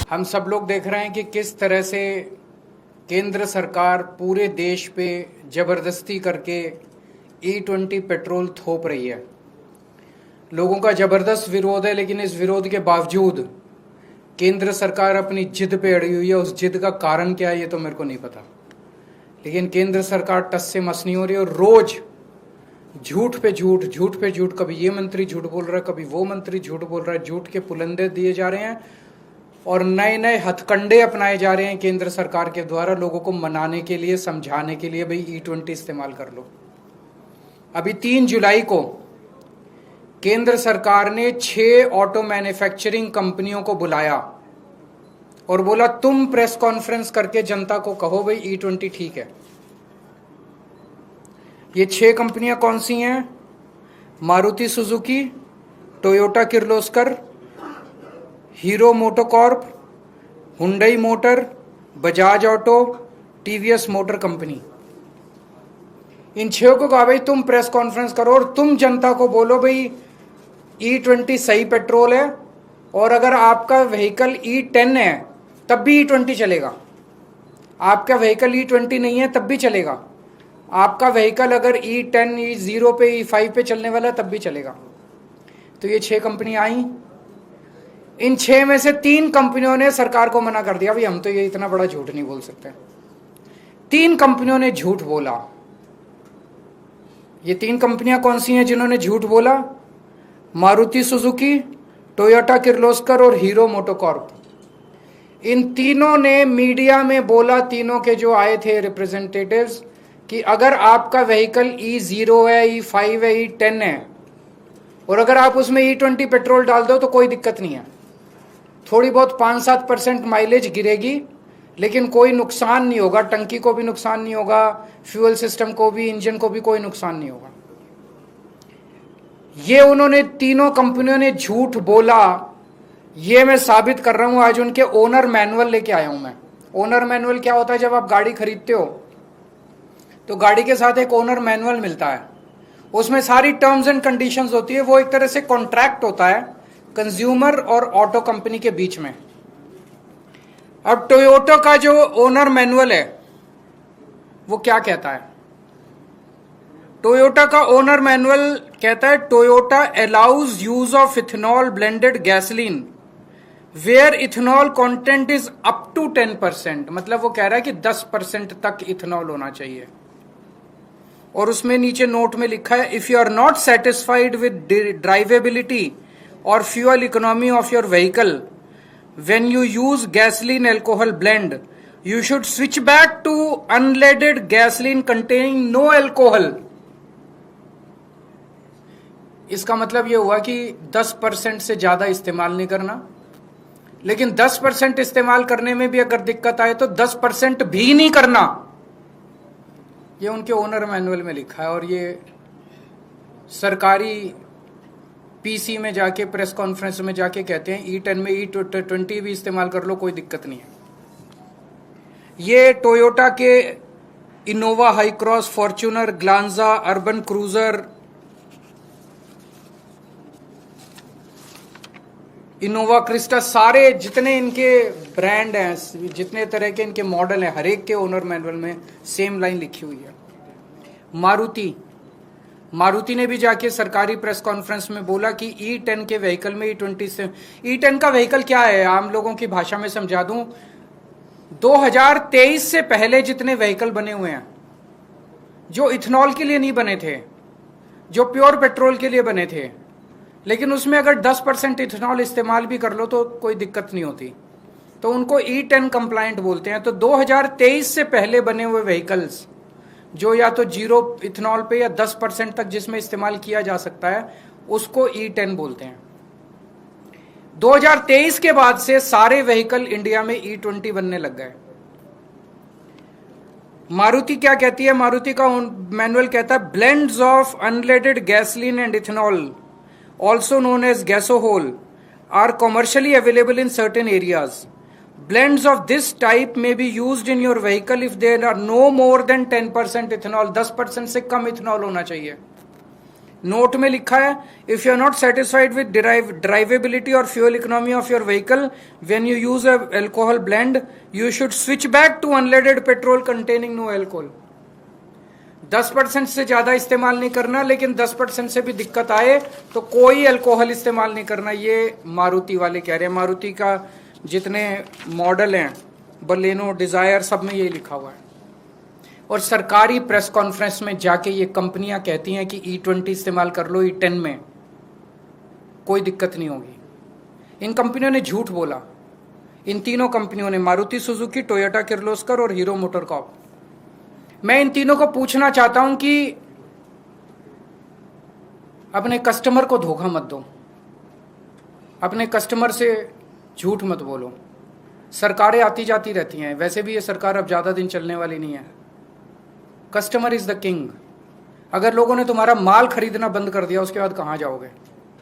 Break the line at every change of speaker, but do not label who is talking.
हम सब लोग देख रहे हैं कि किस तरह से केंद्र सरकार पूरे देश पे जबरदस्ती करके E20 पेट्रोल थोप रही है। लोगों का जबरदस्त विरोध है, लेकिन इस विरोध के बावजूद केंद्र सरकार अपनी जिद पे अड़ी हुई है। उस जिद का कारण क्या है ये तो मेरे को नहीं पता, लेकिन केंद्र सरकार टस से मस नहीं हो रही और रोज झूठ पे झूठ, कभी ये मंत्री झूठ बोल रहा है, कभी वो मंत्री झूठ बोल रहा है। झूठ के पुलंदे दिए जा रहे हैं और नए नए हथकंडे अपनाए जा रहे हैं केंद्र सरकार के द्वारा लोगों को मनाने के लिए, समझाने के लिए, भाई E20 इस्तेमाल कर लो। अभी 3 जुलाई को केंद्र सरकार ने 6 ऑटो मैन्युफैक्चरिंग कंपनियों को बुलाया और बोला तुम प्रेस कॉन्फ्रेंस करके जनता को कहो भाई E20 ठीक है। ये 6 कंपनियां कौन सी हैं? Maruti Suzuki, Toyota Kirloskar, Hero MotoCorp, Hyundai Motor, Bajaj Auto, TVS Motor Company. इन 6 को कहा भाई तुम प्रेस कॉन्फ्रेंस करो और तुम जनता को बोलो भाई E20 सही पेट्रोल है और अगर आपका व्हीकल E10 है तब भी E20 चलेगा। आपका व्हीकल E20 नहीं है तब भी चलेगा। आपका व्हीकल अगर E10, E0 पे, E5 पे चलने वाला तब भी चलेगा। तो ये 6 कंपनियां आई। इन 6 में से 3 कंपनियों ने सरकार को मना कर दिया, भाई हम तो ये इतना बड़ा झूठ नहीं बोल सकते। 3 कंपनियों ने झूठ बोला। ये 3 कंपनियां कौन सी हैं जिन्होंने झूठ बोला? मारुति सुजुकी, टोयोटा किर्लोस्कर और हीरो मोटोकॉर्प। इन तीनों ने मीडिया में बोला, तीनों के जो आए थे रिप्रेजेंटेटिव्स, कि अगर आपका व्हीकल E0 है, E5 है, E10 है और अगर आप उसमें E20 पेट्रोल डाल दो तो कोई दिक्कत नहीं है। थोड़ी बहुत 5-7% माइलेज गिरेगी लेकिन कोई नुकसान नहीं होगा। टंकी को भी नुकसान नहीं होगा, फ्यूल सिस्टम को भी, इंजन को भी कोई नुकसान नहीं होगा। ये उन्होंने तीनों कंपनियों ने झूठ बोला। ये मैं साबित कर रहा हूं, आज उनके ओनर मैनुअल लेके आया हूं मैं। ओनर मैनुअल क्या होता है? जब आप गाड़ी खरीदते हो तो गाड़ी के साथ एक ओनर मैनुअल मिलता है, उसमें सारी टर्म्स एंड कंडीशंस होती है। वो एक तरह से कॉन्ट्रैक्ट होता है कंज्यूमर और ऑटो कंपनी के बीच में। अब टोयोटा का जो ओनर मैनुअल है वो क्या कहता है? टोयोटा का ओनर मैनुअल कहता है Toyota allows use of ethanol blended gasoline where ethanol content is up to 10%। मतलब वो कह रहा है कि 10% तक इथेनॉल होना चाहिए। और उसमें नीचे नोट में लिखा है, if you are not satisfied with driveability और fuel economy of your vehicle when you use gasoline alcohol blend you should switch back to unleaded gasoline containing no alcohol। इसका मतलब यह हुआ कि 10% से ज्यादा इस्तेमाल नहीं करना, लेकिन 10% इस्तेमाल करने में भी अगर दिक्कत आए तो 10% भी नहीं करना। ये उनके ओनर मैनुअल में लिखा है और ये सरकारी पीसी में जाके, प्रेस कॉन्फ्रेंस में जाके कहते हैं E10 में E20 भी इस्तेमाल कर लो, कोई दिक्कत नहीं है। ये टोयोटा के Innova high cross, Fortuner, Glanza, urban cruiser, Innova Crysta, सारे जितने इनके ब्रांड हैं, जितने तरह के इनके मॉडल हैं, हर एक के ओनर मैनुअल में सेम लाइन लिखी हुई है। मारुति ने भी जाके सरकारी प्रेस कॉन्फ्रेंस में बोला कि E10 के व्हीकल में E20 से, E10 का व्हीकल क्या है आम लोगों की भाषा में समझा दूं। 2023 से पहले जितने व्हीकल बने हुए हैं जो इथेनॉल के लिए नहीं बने थे, जो प्योर पेट्रोल के लिए बने थे, लेकिन उसमें अगर 10% इथेनॉल इस्तेमाल भी कर लो तो कोई दिक्कत नहीं होती, तो उनको E10 कंप्लायंट बोलते हैं। तो 2023 से पहले बने हुए व्हीकल्स जो या तो 0 इथेनॉल पे या 10% तक जिसमें इस्तेमाल किया जा सकता है उसको E10 बोलते हैं। 2023 के बाद से सारे व्हीकल इंडिया में E20 बनने लग गए। मारुति क्या कहती है? मारुति का मैनुअल कहता है blends of unleaded gasoline and ethanol also known as gasohol are commercially available in certain areas. Blends of this type may be used in your vehicle if there are no more than 10% ethanol। 10% से कम ethanol होना चाहिए। Note में लिखा है, if you are not satisfied with driveability और fuel economy of your vehicle when you use alcohol blend, you should switch back to unleaded petrol containing no alcohol. 10% से ज्यादा इस्तेमाल नहीं करना, लेकिन 10% से भी दिक्कत आए तो कोई अल्कोहल इस्तेमाल नहीं करना। ये मारुति वाले कह रहे हैं। मारुति का जितने मॉडल हैं, बलेनो, डिजायर, सब में ये लिखा हुआ है। और सरकारी प्रेस कॉन्फ्रेंस में जाके ये कंपनियां कहती हैं कि E20 इस्तेमाल कर लो, E10 में कोई दिक्कत नहीं होगी। इन कंपनियों ने झूठ बोला। इन तीनों कंपनियों ने, मारुति सुजुकी, टोयोटा किर्लोस्कर और हीरो मोटरकॉर्प। मैं इन तीनों को पूछना चाहता हूं कि अपने कस्टमर को धोखा मत दो, अपने कस्टमर से झूठ मत बोलो। सरकारें आती जाती रहती हैं, वैसे भी ये सरकार अब ज्यादा दिन चलने वाली नहीं है। Customer is the king. अगर लोगों ने तुम्हारा माल खरीदना बंद कर दिया, उसके बाद कहां जाओगे?